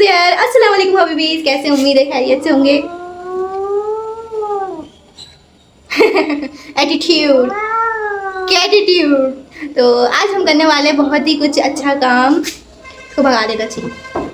There. अस्सलाम वालेकुम हबीबीज, कैसे उम्मीद है खैरियत से होंगे। एटीट्यूड क्या एटीट्यूड। तो आज हम करने वाले बहुत ही कुछ अच्छा काम। इसको भगा देना चाहिए।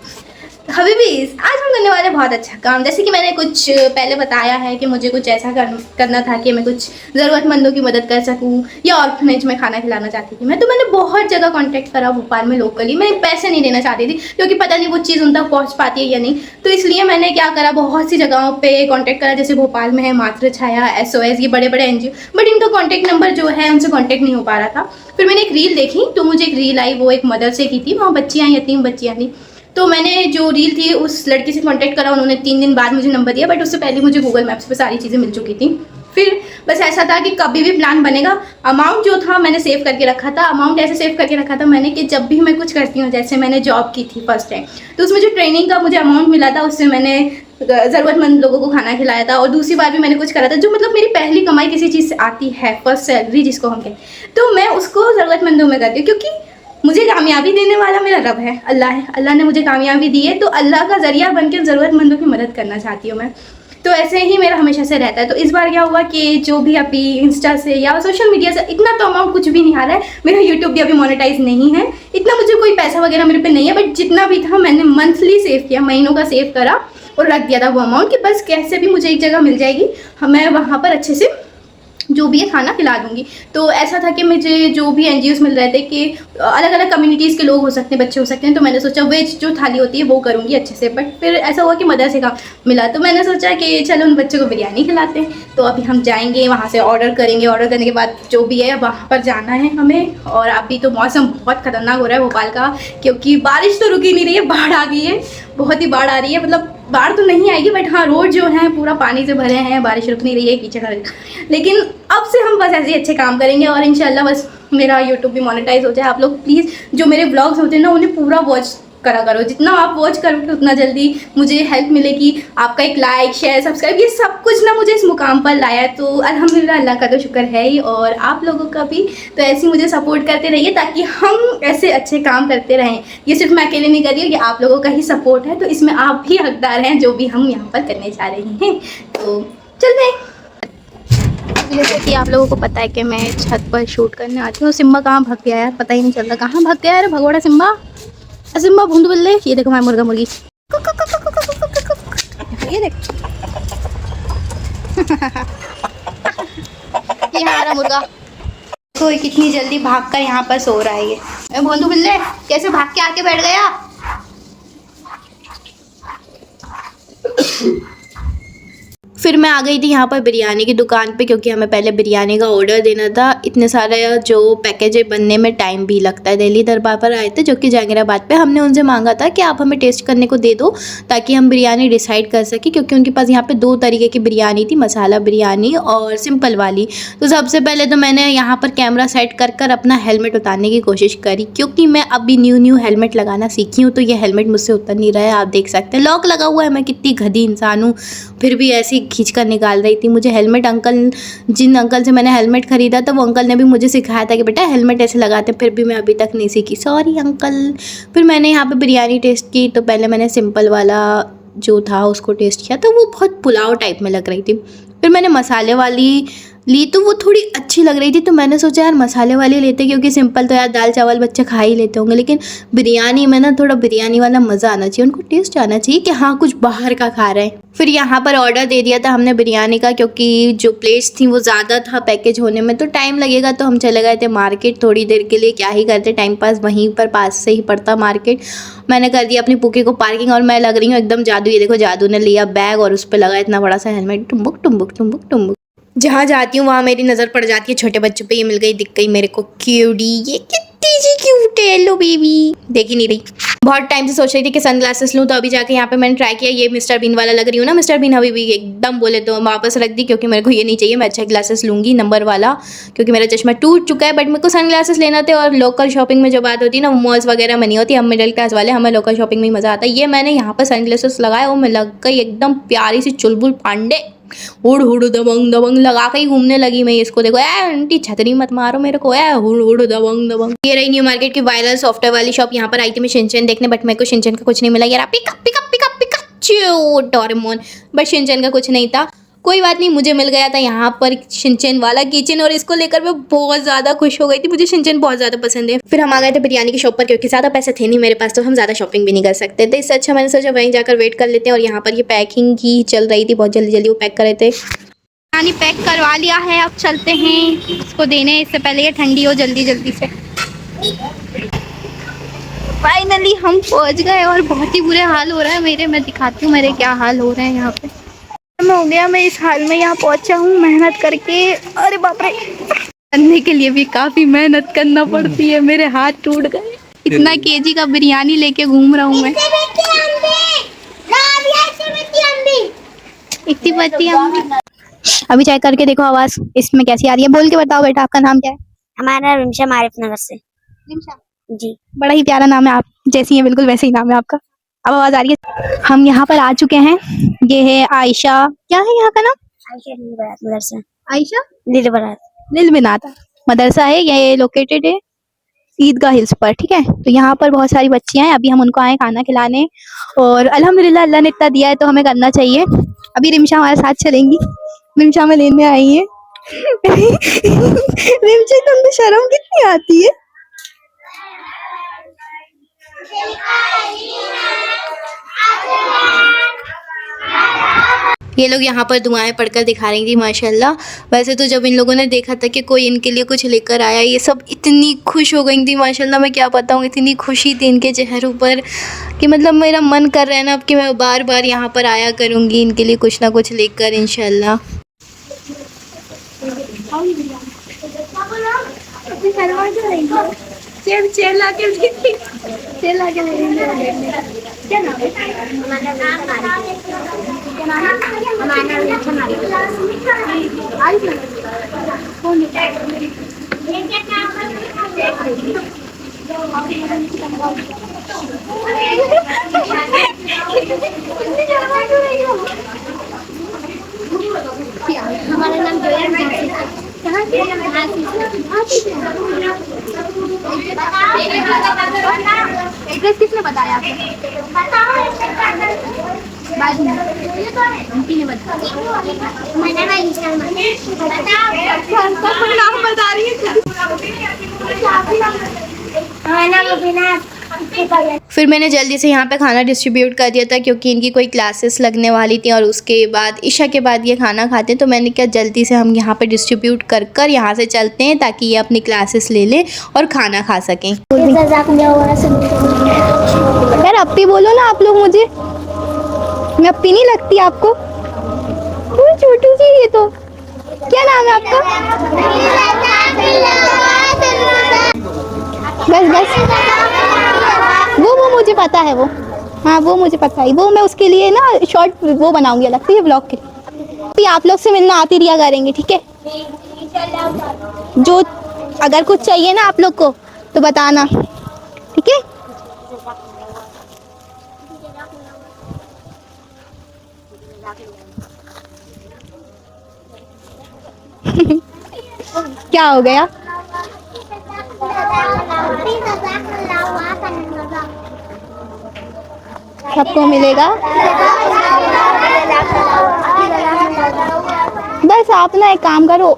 हबीबीज, आज हम करने वाले बहुत अच्छा काम। जैसे कि मैंने कुछ पहले बताया है कि मुझे कुछ ऐसा करना था कि मैं कुछ ज़रूरतमंदों की मदद कर सकूं या ऑर्फनेज में खाना खिलाना चाहती थी मैं। तो मैंने बहुत जगह कांटेक्ट करा भोपाल में लोकली। मैं पैसे नहीं देना चाहती थी क्योंकि पता नहीं वो चीज़ उन तक पहुँच पाती है या नहीं। तो इसलिए मैंने क्या करा, बहुत सी जगहों पर कॉन्टैक्ट करा। जैसे भोपाल में है मातृ छाया, SOS, ये बड़े बड़े NGO, बट इनका कॉन्टैक्ट नंबर जो है उनसे कॉन्टैक्ट नहीं हो पा रहा था। फिर मैंने एक रील देखी, तो मुझे एक रील आई, वो एक मदर से की थी। वहाँ बच्चियाँ, यतीम बच्चियाँ थी। तो मैंने जो रील थी उस लड़की से कांटेक्ट करा। उन्होंने 3 दिन बाद मुझे नंबर दिया, बट उससे पहले मुझे गूगल मैप्स पे सारी चीज़ें मिल चुकी थी। फिर बस ऐसा था कि कभी भी प्लान बनेगा, अमाउंट जो था मैंने सेव करके रखा था। अमाउंट ऐसे सेव करके रखा था मैंने कि जब भी मैं कुछ करती हूँ, जैसे मैंने जॉब की थी फर्स्ट टाइम, तो उसमें जो ट्रेनिंग का मुझे अमाउंट मिला था उससे मैंने ज़रूरतमंद लोगों को खाना खिलाया था। और दूसरी बार भी मैंने कुछ करा था, जो मतलब मेरी पहली कमाई किसी चीज़ से आती है, फर्स्ट सैलरी जिसको हम कहते, तो मैं उसको ज़रूरतमंदों में करती हूँ। क्योंकि मुझे कामयाबी देने वाला मेरा रब है, अल्लाह है। अल्लाह ने मुझे कामयाबी दी है, तो अल्लाह का ज़रिया बन के ज़रूरतमंदों की मदद करना चाहती हूँ मैं। तो ऐसे ही मेरा हमेशा से रहता है। तो इस बार क्या हुआ कि जो भी अभी इंस्टा से या सोशल मीडिया से इतना तो अमाउंट कुछ भी नहीं आ रहा है। मेरा यूट्यूब भी अभी मोनेटाइज नहीं है, इतना मुझे कोई पैसा वगैरह मेरे पे नहीं है। बट जितना भी था मैंने मंथली सेव किया, महीनों का सेव करा और रख दिया था वो अमाउंट कि बस कैसे भी मुझे एक जगह मिल जाएगी, मैं वहाँ पर अच्छे से जो भी है खाना खिला दूंगी। तो ऐसा था कि मुझे जो भी NGOs मिल रहे थे कि अलग अलग कम्युनिटीज़ के लोग हो सकते हैं, बच्चे हो सकते हैं। तो मैंने सोचा वेज जो थाली होती है वो करूँगी अच्छे से। बट फिर ऐसा हुआ कि मदर से काम मिला, तो मैंने सोचा कि चलो उन बच्चों को बिरयानी खिलाते हैं। तो अभी हम जाएंगे वहाँ से, ऑर्डर करेंगे। ऑर्डर करने के बाद जो भी है वहाँ पर जाना है हमें। और अभी तो मौसम बहुत ख़तरनाक हो रहा है भोपाल का, क्योंकि बारिश तो रुकी नहीं रही है, बाढ़ आ गई है, बहुत ही बाढ़ आ रही है। मतलब बाढ़ तो नहीं आएगी, बट हाँ रोड जो है पूरा पानी से भरे हैं, बारिश रुक नहीं रही है, कीचड़। लेकिन अब से हम बस ऐसे ही अच्छे काम करेंगे और इंशाल्लाह बस मेरा यूट्यूब भी मोनेटाइज हो जाए। आप लोग प्लीज़ जो मेरे ब्लॉग्स होते हैं ना उन्हें पूरा वॉच करा करो। जितना आप वॉच करोगे उतना जल्दी मुझे हेल्प मिलेगी। आपका एक लाइक, शेयर, सब्सक्राइब, ये सब कुछ ना मुझे इस मुकाम पर लाया है। तो अल्हम्दुलिल्लाह, अल्लाह का तो शुक्र है ही, और आप लोगों का भी। तो ऐसे मुझे सपोर्ट करते रहिए ताकि हम ऐसे अच्छे काम करते रहें। ये सिर्फ मैं अकेले नहीं कर रही हूँ, ये आप लोगों का ही सपोर्ट है। तो इसमें आप भी हकदार हैं जो भी हम यहाँ पर करने जा रहे हैं। तो चलते हैं। जैसे कि आप लोगों को पता है कि मैं छत पर शूट करने आती हूँ। सिम्बा कहाँ भाग गया यार, पता ही नहीं चलता कहाँ भाग गया यार भगोड़ा सिम्बा। सिम्बा भूंद बल्ले, ये देखो हमारा मुर्गा मुर्गी, ये देख ये हमारा मुर्गा कोई कितनी जल्दी भागकर यहाँ पर सो रहा है। ये भोंदू बिल्ले कैसे भाग के आके बैठ गया। फिर मैं आ गई थी यहाँ पर बिरयानी की दुकान पे, क्योंकि हमें पहले बिरयानी का ऑर्डर देना था। इतने सारे जो पैकेज बनने में टाइम भी लगता है। दिल्ली दरबार पर आए थे जो कि जहांगीराबाद पे। हमने उनसे मांगा था कि आप हमें टेस्ट करने को दे दो ताकि हम बिरयानी डिसाइड कर सकें, क्योंकि उनके पास यहाँ पे 2 तरीके की बिरयानी थी, मसाला बिरयानी और सिंपल वाली। तो सबसे पहले तो मैंने यहाँ पर कैमरा सेट कर अपना हेलमेट उतारने की कोशिश करी, क्योंकि मैं अभी न्यू हेलमेट लगाना सीखी हूँ। तो ये हेलमेट मुझसे उतर नहीं रहा है, आप देख सकते हैं लॉक लगा हुआ है। मैं कितनी गधी इंसान हूँ, फिर भी ऐसी खींच कर निकाल रही थी मुझे हेलमेट। जिन अंकल से मैंने हेलमेट खरीदा था वो अंकल ने भी मुझे सिखाया था कि बेटा हेलमेट ऐसे लगाते हैं, फिर भी मैं अभी तक नहीं सीखी, सॉरी अंकल। फिर मैंने यहाँ पे बिरयानी टेस्ट की। तो पहले मैंने सिंपल वाला जो था उसको टेस्ट किया, तो वो बहुत पुलाव टाइप में लग रही थी। फिर मैंने मसाले वाली ली, तो वो थोड़ी अच्छी लग रही थी। तो मैंने सोचा यार मसाले वाली लेते, क्योंकि सिंपल तो यार दाल चावल बच्चे खा ही लेते होंगे, लेकिन बिरयानी में ना थोड़ा बिरयानी वाला मज़ा आना चाहिए, उनको टेस्ट आना चाहिए कि हाँ कुछ बाहर का खा रहे हैं। फिर यहाँ पर ऑर्डर दे दिया था हमने बिरयानी का, क्योंकि जो प्लेट्स थी वो ज़्यादा था पैकेज होने में, तो टाइम लगेगा। तो हम चले गए थे मार्केट थोड़ी देर के लिए। क्या ही करते, टाइम पास वहीं पर पास से ही पड़ता मार्केट। मैंने कर दिया अपनी पुकी को पार्किंग, और मैं लग रही हूँ एकदम जादू। ये देखो जादू ने लिया बैग और उस पर लगा इतना बड़ा सा हेलमेट, टुम्बुक टुम्बुक टुम्बुक टुम्बुक। जहाँ जाती हूँ वहाँ मेरी नज़र पड़ जाती है छोटे बच्चों पे। ये मिल गई, दिख गई मेरे को क्यूटी, ये कितनी जी क्यूट है। हेलो बेबी, देख ही नहीं रही। बहुत टाइम से सोच रही थी कि सनग्लासेस लूँ, तो अभी जाके यहाँ पे मैंने ट्राई किया। ये मिस्टर बीन वाला लग रही हूँ ना, मिस्टर बीन हबीबी एकदम बोले तो वापस रख दी, क्योंकि मेरे को ये नहीं चाहिए। मैं अच्छा ग्लासेस लूँगी नंबर वाला, क्योंकि मेरा चश्मा टूट चुका है। बट मेरे को सनग्लासेस लेना थे, और लोकल शॉपिंग में जो बात होती है ना, वो मॉल्स वगैरह में नहीं होती। हम मिडिल क्लास वाले, हमें लोकल शॉपिंग में ही मज़ा आता है। ये मैंने यहाँ पर सनग्लासेस लगाया और मैं लग गई एकदम प्यारी सी चुलबुल पांडे। हुड़ हुड़ दबंग दबंग लगा के ही घूमने लगी मैं इसको। देखो आंटी छतरी मत मारो मेरे को, हुड़ हुड़ दबंग दबंग। ये रही न्यू मार्केट की वायरल सॉफ्टवेयर वाली शॉप। यहाँ पर आई थी मैं शिनचैन देखने, बट मेरे को शिनचैन का कुछ नहीं मिला यार। Pickup pickup pickup pickup Doraemon, but Shinchan का कुछ नहीं था। कोई बात नहीं, मुझे मिल गया था यहाँ पर शिनचैन वाला किचन और इसको लेकर मैं बहुत ज़्यादा खुश हो गई थी। मुझे शिनचैन बहुत ज़्यादा पसंद है। फिर हम आ गए थे बिरयानी की शॉप पर, क्योंकि ज़्यादा पैसे थे नहीं मेरे पास, तो हम ज़्यादा शॉपिंग भी नहीं कर सकते थे। इससे अच्छा मैंने सोचा वहीं जाकर वेट कर लेते हैं। और यहाँ पर ये पैकिंग की चल रही थी, बहुत जल्दी जल्दी वो पैक कर रहे थे। बिरयानी पैक करवा लिया है, अब चलते हैं इसको देने, इससे पहले ये ठंडी हो जल्दी जल्दी से। फाइनली हम पहुँच गए और बहुत ही बुरे हाल हो रहा है मेरे। मैं दिखाती हूँ मेरे क्या हाल हो रहे हैं यहाँ पे। हो गया मैं इस हाल में यहाँ पहुंचा हूँ मेहनत करके। अरे बाप रे, करने के लिए भी काफी मेहनत करना पड़ती है। मेरे हाथ टूट गए, इतना केजी का बिरयानी लेके घूम रहा हूँ मैं। इतनी बत्ती अभी चेक करके देखो आवाज इसमें कैसी आ रही है। बोल के बताओ बेटा, आपका नाम क्या है? हमारा रिमशा मारिफ नगर से। रिमशा जी, बड़ा ही प्यारा नाम है, आप जैसी है बिल्कुल वैसे ही नाम है आपका। अब आवाज आ रही है। हम यहाँ पर आ चुके हैं। ये है आयशा, क्या है यहाँ का नाम? आयशा लील बरात मदरसा। आयशा लील बरात लील बिनात मदरसा है, ये लोकेटेड है ईदगाह हिल्स पर, ठीक है। तो यहाँ पर बहुत सारी बच्चियां हैं, अभी हम उनको आए खाना खिलाने। और अल्हम्दुलिल्लाह अल्लाह ने इतना दिया है तो हमें करना चाहिए। अभी रिमशा हमारे साथ चलेंगी, रिमशा में लेने आई है। रिमशा तुमको शर्म कितनी आती है? ये लोग यहाँ पर दुआएं पढ़कर दिखा रही थी माशाल्लाह। वैसे तो जब इन लोगों ने देखा था कि कोई इनके लिए कुछ लेकर आया, ये सब इतनी खुश हो गई थी माशाल्लाह। मैं क्या बताऊँ, इतनी खुशी थी इनके चेहरों पर कि मतलब मेरा मन कर रहा है ना अब कि मैं बार बार यहाँ पर आया करूँगी इनके लिए कुछ ना कुछ लेकर इंशाल्लाह। हमारा नाम एड्रेस किसने बताया आपको? आंटी ने बताया। नाम बता रही है। फिर मैंने जल्दी से यहाँ पे खाना डिस्ट्रीब्यूट कर दिया था, क्योंकि इनकी कोई क्लासेस लगने वाली थी और उसके बाद ईशा के बाद ये खाना खाते हैं। तो मैंने क्या जल्दी से हम यहाँ पे डिस्ट्रीब्यूट कर कर यहाँ से चलते हैं ताकि ये अपनी क्लासेस ले लें और खाना खा सकें। यार अप्पी बोलो ना आप लोग मुझे, मैं अप्पी नहीं लगती आपको? छोटू सी ये तो, क्या नाम है आपका? बस बस, वो मुझे पता है, वो हाँ वो मुझे पता है। वो मैं उसके लिए ना शॉर्ट वो बनाऊंगी अलग से, ये ब्लॉग के लिए। आप लोग से मिलना आती रिया करेंगे, ठीक है? जो अगर कुछ चाहिए ना आप लोग को तो बताना, ठीक है? क्या हो गया? सबको मिलेगा। बस आप ना एक काम करो,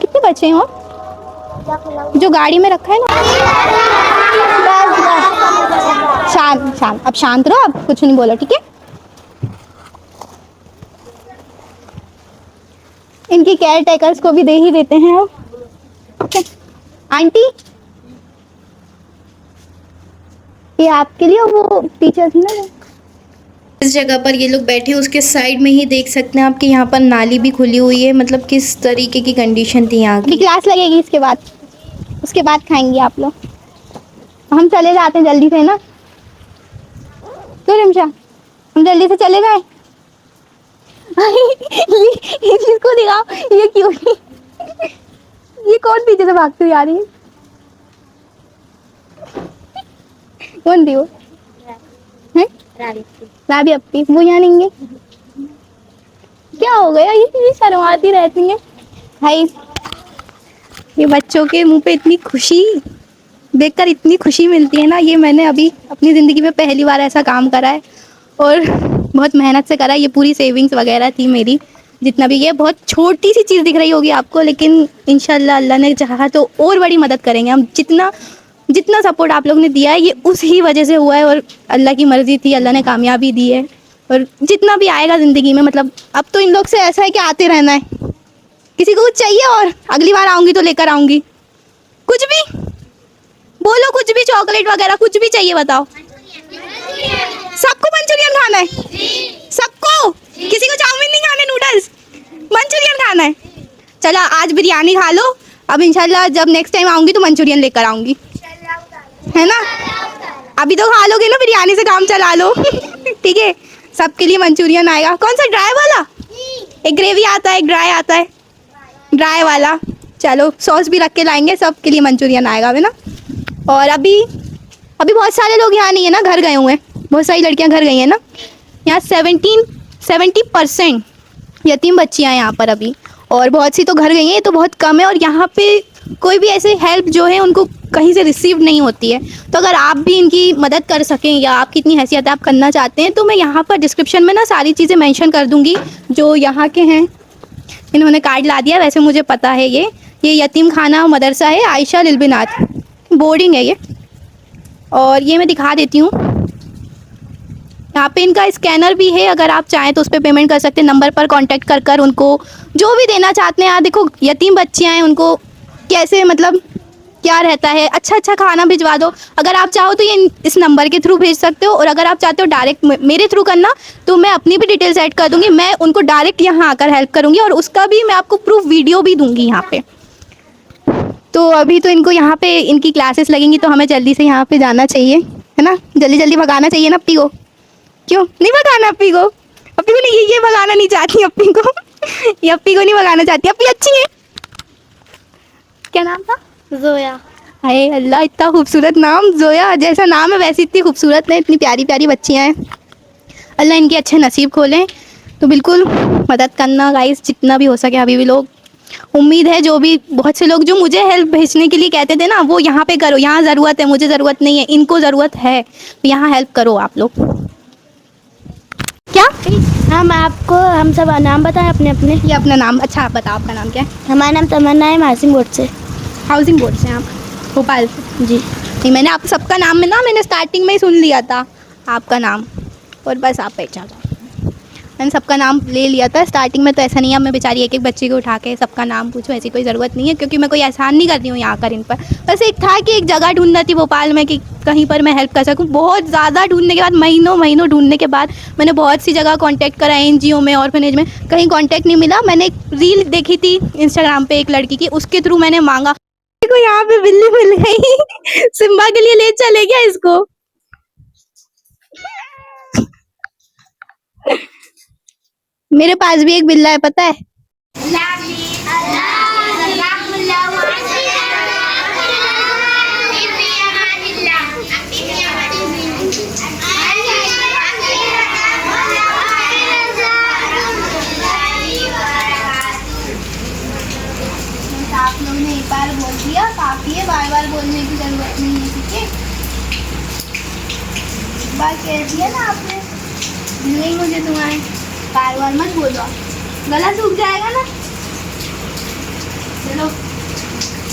कितने बच्चे हो जो गाड़ी में रखा है ना? बस बस, शांत शांत, अब शांत रहो, अब कुछ नहीं बोलो, ठीक है? इनकी केयर टेकर्स को भी दे ही देते हैं अब। आंटी ये आपके लिए, वो टीचर थी ना। इस जगह पर ये लोग बैठे, उसके साइड में ही देख सकते हैं आपके यहाँ पर नाली भी खुली हुई है। मतलब किस तरीके की कंडीशन थी यहाँ की। क्लास लगेगी इसके बाद, उसके बाद खाएंगे आप लोग। हम चले जाते हैं जल्दी से ना, तो रिमशा हम जल्दी से चले गए। इसको दिखाओ, ये क्यों, ये कौन पीछे से भागती हुई आ रही है? कौन थी वो? राबी अप्पी। वो यहाँ नहीं है, क्या हो गया, ये शर्माती रहती हैं भाई। ये बच्चों के मुंह पे इतनी खुशी देखकर इतनी खुशी मिलती है ना, ये मैंने अभी अपनी ज़िंदगी में पहली बार ऐसा काम करा है और बहुत मेहनत से करा है। ये पूरी सेविंग्स वगैरह थी मेरी, जितना भी। ये बहुत छोटी सी चीज़ दिख रही होगी आपको, लेकिन इंशाल्लाह अल्लाह ने चाहा तो और बड़ी मदद करेंगे हम। जितना जितना सपोर्ट आप लोग ने दिया है ये उसी वजह से हुआ है, और अल्लाह की मर्ज़ी थी, अल्लाह ने कामयाबी दी है। और जितना भी आएगा ज़िंदगी में, मतलब अब तो इन लोग से ऐसा है कि आते रहना है। किसी को कुछ चाहिए और अगली बार आऊँगी तो लेकर आऊँगी, कुछ भी बोलो, कुछ भी, चॉकलेट वगैरह कुछ भी चाहिए बताओ। सबको मंचूरियन खाना है? सबको? किसी को चाउमीन नहीं खाने, नूडल्स, मंचूरियन खाना है? चलो आज बिरयानी खा लो, अब इंशाल्लाह जब नेक्स्ट टाइम आऊँगी तो मंचूरियन लेकर आऊँगी, है ना? अभी तो खा लोगे ना, बिरयानी से काम चला लो। ठीक है, सबके लिए मंचूरियन आएगा। कौन सा, ड्राई वाला? एक ग्रेवी आता है, एक ड्राई आता है, ड्राई वाला। चलो सॉस भी रख के लाएंगे, सबके लिए मंचूरियन आएगा, है ना? और अभी बहुत सारे लोग यहाँ नहीं है ना, घर गए हुए हैं, बहुत सारी लड़कियाँ घर गई हैं ना। यहाँ 70% यतीम बच्चियाँ हैं यहाँ पर अभी, और बहुत सी तो घर गई हैं, ये तो बहुत कम है। और यहाँ पे कोई भी ऐसे हेल्प जो है उनको कहीं से रिसीव नहीं होती है। तो अगर आप भी इनकी मदद कर सकें, या आपकी इतनी हैसियत आप करना चाहते हैं, तो मैं यहाँ पर डिस्क्रिप्शन में ना सारी चीज़ें मेंशन कर दूँगी जो यहाँ के हैं। इन्होंने कार्ड ला दिया, वैसे मुझे पता है। ये यतीम खाना मदरसा है, आयशा लिलबिनात बोर्डिंग है ये। और ये मैं दिखा देती हूँ, यहाँ पे इनका स्कैनर भी है, अगर आप चाहें तो उस पर पेमेंट कर सकते हैं। नंबर पर कांटेक्ट कर उनको जो भी देना चाहते हैं। यहाँ देखो यतीम बच्चियाँ हैं, उनको कैसे, मतलब क्या रहता है, अच्छा खाना भिजवा दो। अगर आप चाहो तो ये इस नंबर के थ्रू भेज सकते हो, और अगर आप चाहते हो डायरेक्ट मेरे थ्रू करना, तो मैं अपनी भी डिटेल्स ऐड कर दूँगी। मैं उनको डायरेक्ट यहाँ आकर हेल्प करूँगी, और उसका भी मैं आपको प्रूफ वीडियो भी दूँगी यहाँ पर। तो अभी तो इनको यहाँ पे इनकी क्लासेस लगेंगी, तो हमें जल्दी से यहाँ पे जाना चाहिए, है ना? जल्दी भगाना चाहिए ना अप्पी को। क्यों नहीं भगाना अप्पी को? अप्पी को नहीं, ये भगाना नहीं चाहती अप्पी को। ये अप्पी को नहीं भगाना चाहती। अप्पी अच्छी है। क्या नाम था? जोया। हाय अल्लाह, इतना खूबसूरत नाम, जोया जैसा नाम है वैसे इतनी खूबसूरत है, इतनी प्यारी प्यारी बच्चियाँ हैं। अल्लाह इनके अच्छे नसीब खोलें। तो बिल्कुल मदद करना गाइस, जितना भी हो सके। अभी भी लोग, उम्मीद है जो भी बहुत से लोग जो मुझे हेल्प भेजने के लिए कहते थे ना, वो यहाँ पे करो, यहाँ ज़रूरत है, मुझे ज़रूरत नहीं है, इनको ज़रूरत है, तो यहाँ हेल्प करो आप लोग। क्या हम सब नाम बताएं अपने अपने। ये अपना नाम, अच्छा आप बताओ, आपका नाम क्या है? हमारा नाम तमन्ना है, हाउसिंग बोर्ड से। हाउसिंग बोर्ड से आप? भोपाल से? जी नहीं, मैंने आप सबका नाम में ना, मैंने स्टार्टिंग में ही सुन लिया था आपका नाम, और बस आप पहचान जाओ। मैंने सबका नाम ले लिया था स्टार्टिंग में, तो ऐसा नहीं है अब मैं बेचारी एक एक बच्चे को उठा के सबका नाम पूछूं, ऐसी कोई ज़रूरत नहीं है, क्योंकि मैं कोई एहसान नहीं कर रही हूँ यहाँ कर इन पर। बस एक था कि एक जगह ढूंढना थी भोपाल में कि कहीं पर मैं हेल्प कर सकूँ। बहुत ज़्यादा ढूंढने के बाद, महीनों ढूंढने के बाद, मैंने बहुत सी जगह कॉन्टैक्ट करा, NGO में, ऑर्फनेज में, कहीं कॉन्टैक्ट नहीं मिला। मैंने एक रील देखी थी इंस्टाग्राम पर एक लड़की की, उसके थ्रू मैंने मांगा। को यहाँ पे बिल्ली मिल गई। सिम्बा के लिए ले चले गया इसको। मेरे पास भी एक बिल्ला है, पता है? आप लोग ने एक बार बोल दिया काफी है, बार बोलने की जरूरत नहीं है, ठीक है? एक बार कह दिया ना आपने, नहीं मुझे तुम्हारे, बार मत बोलो, गला सूख जाएगा ना। चलो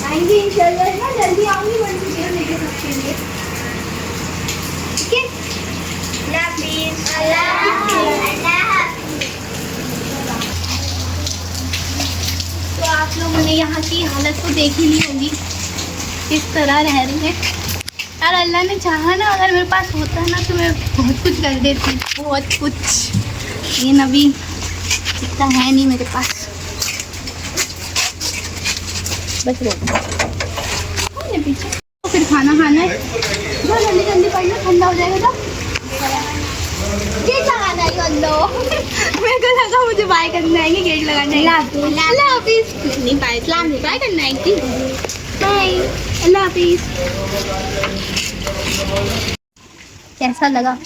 आएंगे इंशाल्लाह ना, जल्दी आऊंगी मंचूरियन लेके सबके लिए, ठीक है? तो आप लोगों ने यहाँ की हालत तो देख ही ली होगी, किस तरह रह रही है यार। अल्लाह ने चाहा ना, अगर मेरे पास होता ना तो मैं बहुत कुछ कर देती, बहुत कुछ। ये नबी इतना है नहीं मेरे पास। बस रोक पीछे, तो फिर खाना खाना है, जो जल्दी पढ़ना, ठंडा हो जाएगा तो गेट लगाना है अंदर। मेरे को लगा मुझे बाय करना है, गेट लगाना है। अल्लाह हाफिज़। नहीं बाय, सलाम नहीं, बाय करना है कि बाय, अल्लाह हाफिज़। कैसा लगा?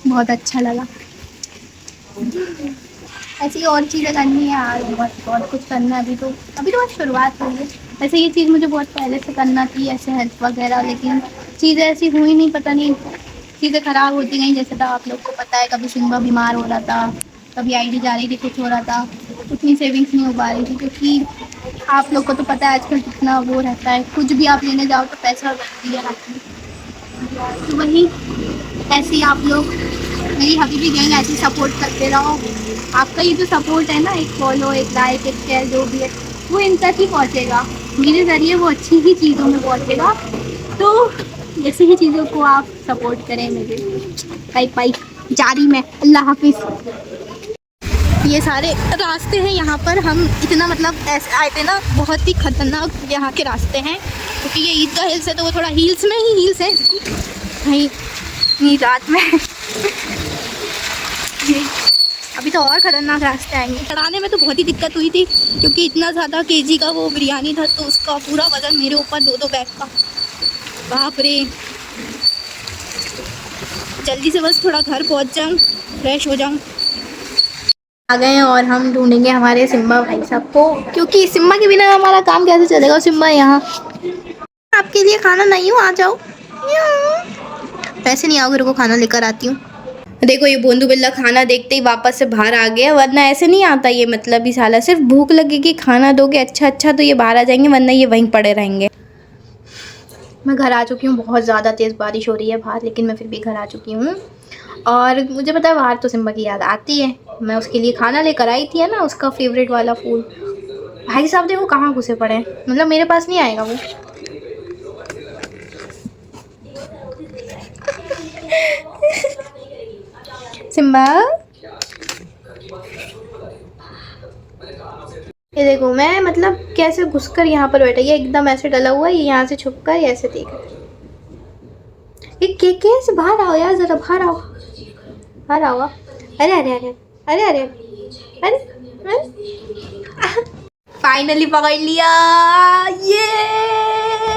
बहुत अच्छा लगा। ऐसी और चीज़ें करनी है यार, बहुत बहुत कुछ करना है। अभी तो बस शुरुआत हुई है। वैसे ये चीज़ मुझे बहुत पहले से करना थी, ऐसे हेल्प वगैरह, लेकिन चीज़ें ऐसी हुई नहीं, पता नहीं चीज़ें ख़राब होती गई। जैसे तो आप लोग को पता है, कभी सिम्बा बीमार हो रहा था, कभी आईडी जा रही थी, कुछ हो रहा था, उतनी सेविंग्स नहीं हो पा रही थी, क्योंकि आप लोग को तो पता है आजकल कितना वो रहता है, कुछ भी आप लेने जाओ तो पैसा लगती है हाथ में। तो वही ऐसे ही आप लोग मेरी हबीबी गैंग ऐसे सपोर्ट करते रहो। आपका ये जो सपोर्ट है ना, एक फॉलो, एक लाइक, एक शेयर, जो भी है वो इन तक ही पहुँचेगा। मेरे ज़रिए वो अच्छी ही चीज़ों में पहुँचेगा। तो ऐसी ही चीज़ों को आप सपोर्ट करें मेरे। पाइप पाइप जारी में। अल्लाह हाफिज़। ये सारे रास्ते हैं यहाँ पर, हम इतना मतलब ऐसे आए थे ना, बहुत ही खतरनाक यहाँ के रास्ते हैं, क्योंकि ये ईदगाह हिल्स है तो वो थोड़ा हिल्स में ही हिल्स है भाई रात में। अभी तो और ख़तरनाक रास्ते आएंगे। चढ़ाने में तो बहुत ही दिक्कत हुई थी, क्योंकि इतना ज़्यादा केजी का वो बिरयानी था, तो उसका पूरा वज़न मेरे ऊपर, 2 बैग का। बाप रे। जल्दी से बस थोड़ा घर पहुंच जाऊं, फ्रेश हो जाऊं। आ गए हैं और हम ढूंढेंगे हमारे सिम्बा भाई साहब को, क्योंकि सिम्बा के बिना हमारा काम कैसे चलेगा। सिम्बा यहाँ आपके लिए खाना नहीं हो, आ जाओ। पैसे नहीं आओगे, रुको खाना लेकर आती हूँ। देखो ये भोंदू बिल्ला खाना देखते ही वापस से बाहर आ गया, वरना ऐसे नहीं आता ये। मतलब ही साला सिर्फ भूख लगेगी, खाना दोगे अच्छा तो ये बाहर आ जाएंगे, वरना ये वहीं पड़े रहेंगे। मैं घर आ चुकी हूँ, बहुत ज़्यादा तेज़ बारिश हो रही है बाहर, लेकिन मैं फिर भी घर आ चुकी हूँ। और मुझे पता है बाहर तो सिम्बा की याद आती है। मैं उसके लिए खाना लेकर आई थी, है ना, उसका फेवरेट वाला फूल। भाई साहब देखो कहाँ घुसे पड़े हैं, मतलब मेरे पास नहीं आएगा वो। सिम्बा, ये देखो मैं मतलब कैसे घुसकर यहाँ पर बैठा, ये एकदम ऐसे डला हुआ है, ये यहाँ से छुप कर ऐसे देख। ये कैसे बाहर आओ यार, जरा बाहर आओ, बाहर आओ। अरे अरे अरे अरे अरे अरे फाइनली पकड़ लिया। ये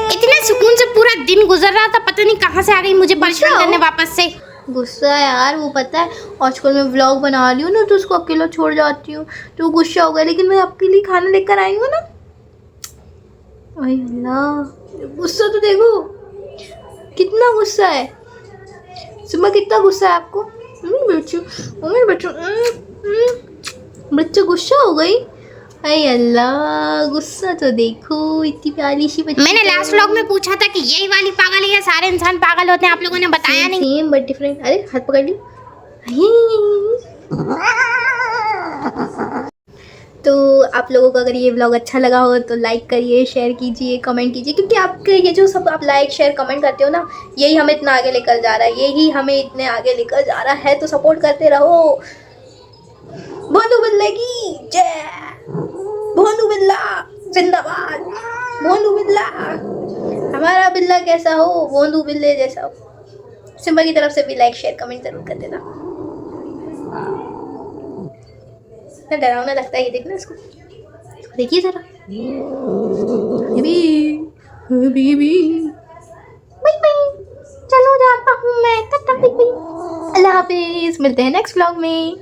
इतने सुकून से पूरा दिन गुजर रहा था, पता नहीं कहाँ से आ गई मुझे परेशान करने वापस से। गुस्सा है यार, वो पता है आजकल मैं व्लॉग बना रही हूँ ना, तो उसको अकेला छोड़ जाती हूँ तो गुस्सा हो गया, लेकिन मैं आपके लिए खाना लेकर आई हूँ ना। अल्लाह, गुस्सा तो देखो कितना गुस्सा है। सुबह कितना गुस्सा है आपको। बच्चों गुस्सा हो गई। अरे अल्लाह, गुस्सा तो देखो, इतनी प्यारी सी बच्ची। मैंने लास्ट व्लॉग में पूछा था कि यही वाली पागल है या सारे इंसान पागल होते हैं, आप लोगों ने बताया नहीं। Same but different. अरे हाथ पकड़ ली। तो आप लोगों को अगर ये व्लॉग अच्छा लगा हो तो लाइक करिए, शेयर कीजिए, कमेंट कीजिए, क्योंकि आपके ये जो सब आप लाइक शेयर कमेंट करते हो ना, यही हमें इतना आगे लेकर जा रहा है, यही हमें इतने आगे लेकर जा रहा है। तो सपोर्ट करते रहो। भोंदू बिल्ले की जय, भोंदू बिल्ला जिंदाबाद, भोंदू बिल्ला। हमारा बिल्ला कैसा हो, भोंदू बिल्ले जैसा हो। सिम्बा की तरफ से भी लाइक शेयर कमेंट जरूर कर देना। डरावना लगता है ये, देखना इसको, देखिए जरा। चलो जाता हूँ मैं, अल्लाह हाफिज, मिलते हैं नेक्स्ट व्लॉग में।